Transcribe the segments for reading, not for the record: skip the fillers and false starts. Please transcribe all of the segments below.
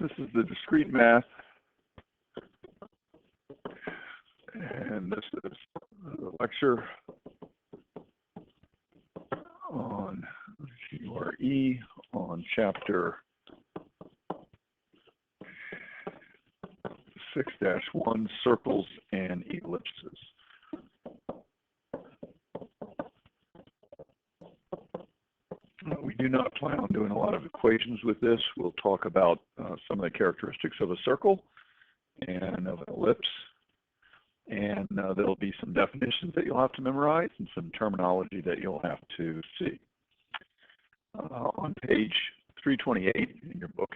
This is the discrete math, and this is the lecture on GRE on chapter 6-1, circles and ellipses. We do not plan on doing a lot of equations with this. We'll talk about some of the characteristics of a circle and of an ellipse. And there'll be some definitions that you'll have to memorize and some terminology that you'll have to see. On page 328 in your book,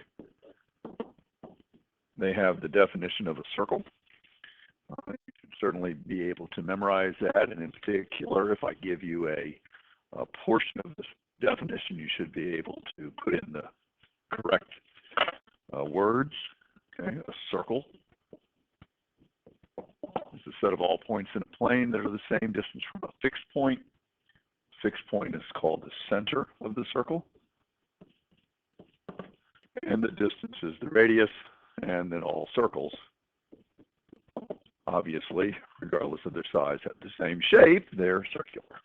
they have the definition of a circle. You should certainly be able to memorize that, and in particular, if I give you a portion of this definition, you should be able to put in the correct words. Okay, a circle is a set of all points in a plane that are the same distance from a fixed point. Fixed point is called the center of the circle, and the distance is the radius. And then all circles, obviously, regardless of their size, have the same shape. They're circular.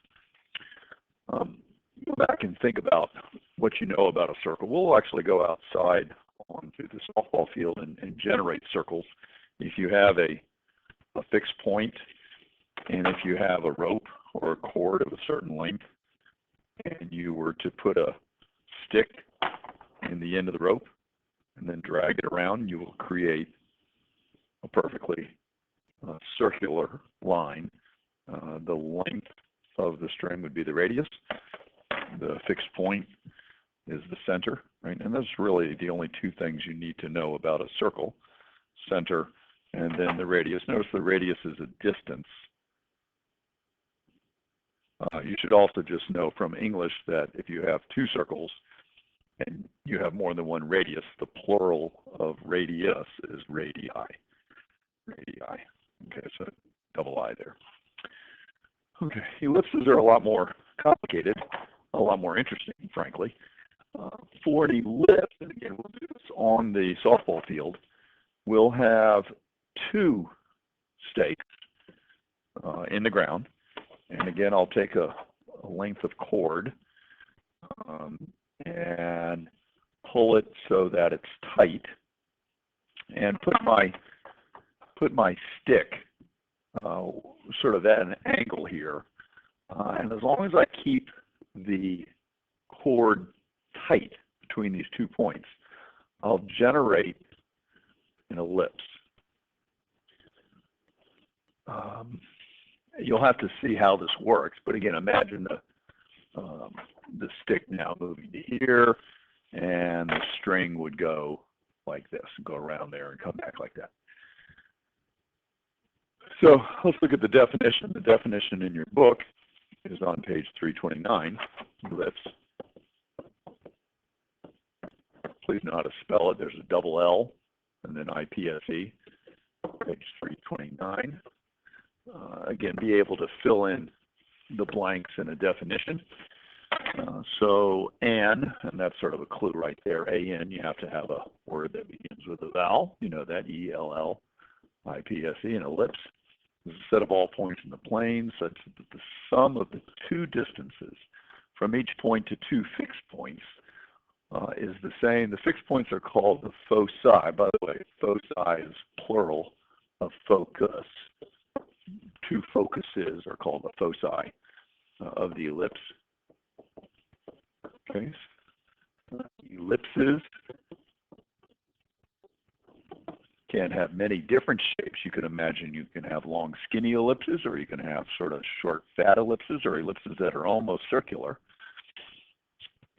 Go back and think about what you know about a circle. We'll actually go outside onto the softball field and generate circles. If you have a fixed point, and if you have a rope or a cord of a certain length, and you were to put a stick in the end of the rope, and then drag it around, you will create a perfectly circular line. The length of the string would be the radius. The fixed point is the center, right? And that's really the only two things you need to know about a circle: center and then the radius. Notice the radius is a distance. You should also just know from English that if you have two circles, and you have more than one radius, the plural of radius is radii. Radii. Okay, so double I there. Okay, ellipses are a lot more complicated, a lot more interesting, frankly. For an ellipse, and again, we'll do this on the softball field, we'll have two stakes in the ground. And again, I'll take a length of cord and pull it so that it's tight, and put my stick sort of at an angle here, and as long as I keep the cord tight between these 2 points, I'll generate an ellipse. You'll have to see how this works, but again, imagine the stick now moving to here, and the string would go like this, go around there and come back like that. So let's look at the definition. The definition in your book is on page 329, ellipse. Please know how to spell it. There's a double L and then IPSE, page 329. Again, be able to fill in the blanks in a definition. So and that's sort of a clue right there. AN, you have to have a word that begins with a vowel. You know that, ELLIPSE. An ellipse is a set of all points in the plane such that the sum of the two distances from each point to two fixed points is the same. The fixed points are called the foci. By the way, foci is plural of focus. Two focuses are called the foci of the ellipse. Okay. Ellipses can have many different shapes. You can imagine you can have long, skinny ellipses, or you can have sort of short, fat ellipses, or ellipses that are almost circular.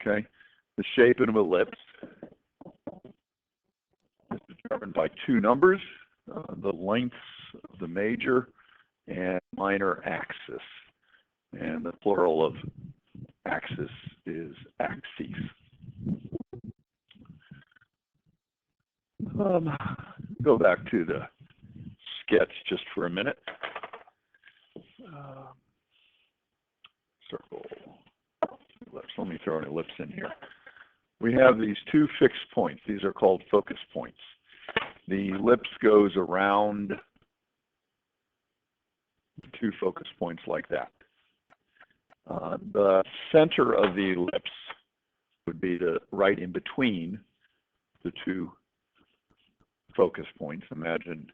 Okay. The shape of an ellipse is determined by two numbers, the lengths of the major and minor axis. And the plural of axis is axes. Go back to the sketch just for a minute. Circle. Let me throw an ellipse in here. we have these two fixed points. These are called focus points. The ellipse goes around two focus points like that. The center of the ellipse would be right in between the two focus points. Imagine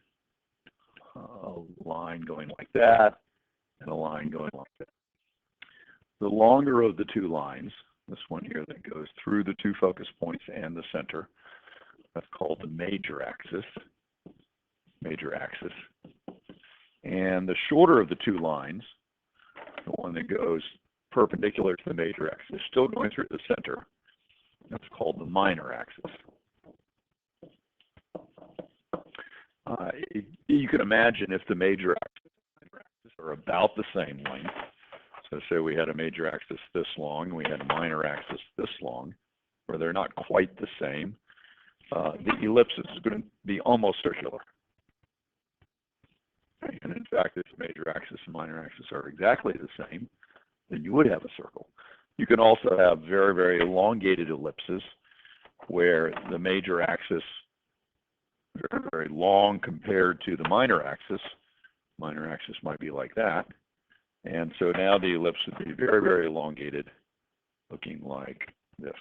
a line going like that and a line going like that. The longer of the two lines, this one here that goes through the two focus points and the center, that's called the major axis. And the shorter of the two lines, the one that goes perpendicular to the major axis, still going through the center, that's called the minor axis. You can imagine if the major axis and minor axis are about the same length. So say we had a major axis this long, and we had a minor axis this long, where they're not quite the same, the ellipse is going to be almost circular. Okay. And in fact, if the major axis and minor axis are exactly the same, then you would have a circle. You can also have very, very elongated ellipses where the major axis is very, very long compared to the minor axis. Minor axis might be like that. And so now the ellipse would be very, very elongated, looking like this.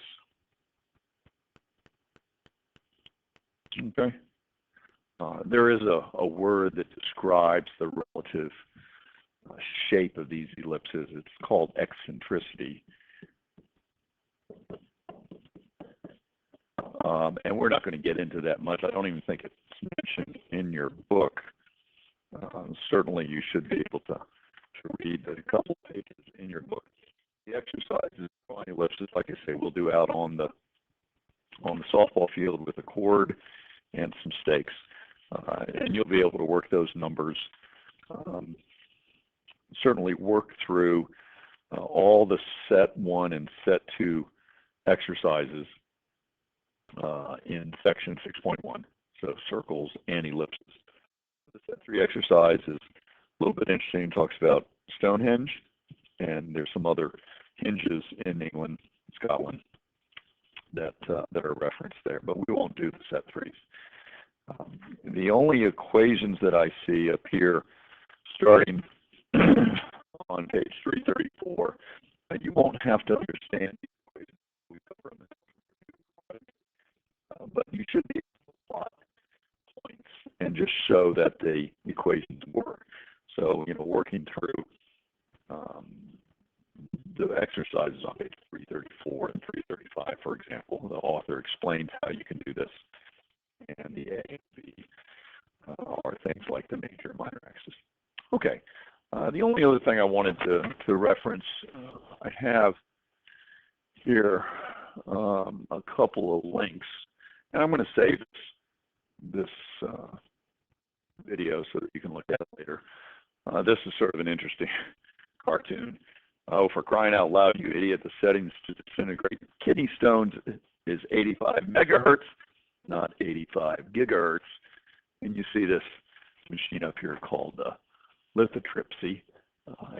Okay. There is a word that describes the relative shape of these ellipses. It's called eccentricity. And we're not going to get into that much. I don't even think it's mentioned in your book. Certainly you should be able to read a couple pages in your book. The exercises on ellipses, like I say, we'll do out on the softball field with a cord and some stakes. And you'll be able to work those numbers. Certainly work through all the set 1 and set 2 exercises in section 6.1, so circles and ellipses. The set 3 exercise is a little bit interesting. It talks about Stonehenge, and there's some other hinges in England, Scotland, that are referenced there, but we won't do the set 3s. The only equations that I see appear starting on page 334, you won't have to understand these equations we cover them, but you should be able to plot points and just show that the equations work. So, working through the exercises on page 334 and 335, for example, the author explains how you can do this. And the A and B are things like the major and minor axis. Okay. The only other thing I wanted to reference, I have here a couple of links, and I'm going to save this video so that you can look at it later. This is sort of an interesting cartoon. Oh, for crying out loud, you idiot, the settings to disintegrate kidney stones is 85 megahertz, not 85 gigahertz. And you see this machine up here called lithotripsy.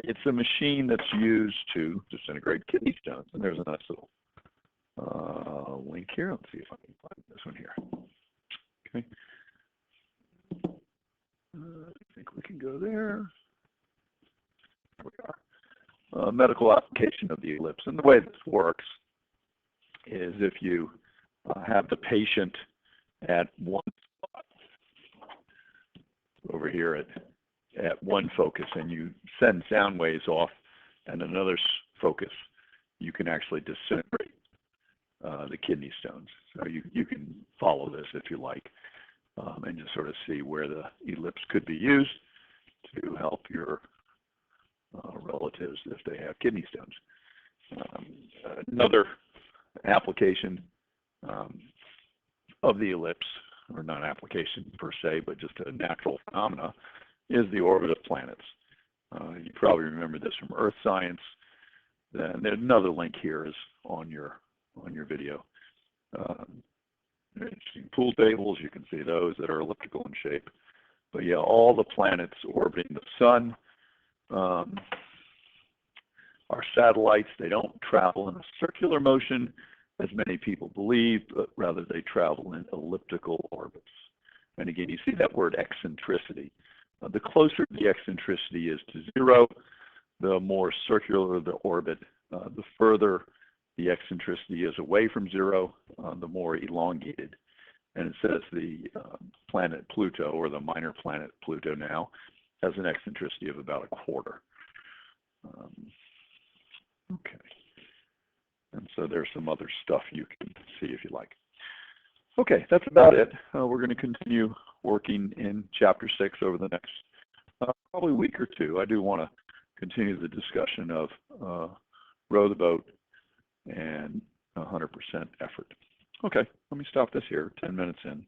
It's a machine that's used to disintegrate kidney stones. And there's a nice little link here. Let's see if I can find this one here. Okay. I think we can go there. There we are. Medical application of the ellipse. And the way this works is if you have the patient at one spot over here at one focus, and you send sound waves off and another focus, you can actually disintegrate the kidney stones. So you can follow this if you like, and just sort of see where the ellipse could be used to help your relatives if they have kidney stones. Another application of the ellipse, or not application per se, but just a natural phenomena, is the orbit of planets. You probably remember this from Earth Science. Then another link here is on your video. Interesting pool tables, you can see those that are elliptical in shape. But yeah, all the planets orbiting the sun are satellites. They don't travel in a circular motion. as many people believe, but rather they travel in elliptical orbits. And again, you see that word eccentricity. The closer the eccentricity is to zero, the more circular the orbit. The further the eccentricity is away from zero, the more elongated. And it says the planet Pluto, or the minor planet Pluto now, has an eccentricity of about a quarter. Okay. And so there's some other stuff you can see if you like. Okay, that's about it. We're going to continue working in Chapter 6 over the next probably week or two. I do want to continue the discussion of row the boat and 100% effort. Okay, let me stop this here, 10 minutes in.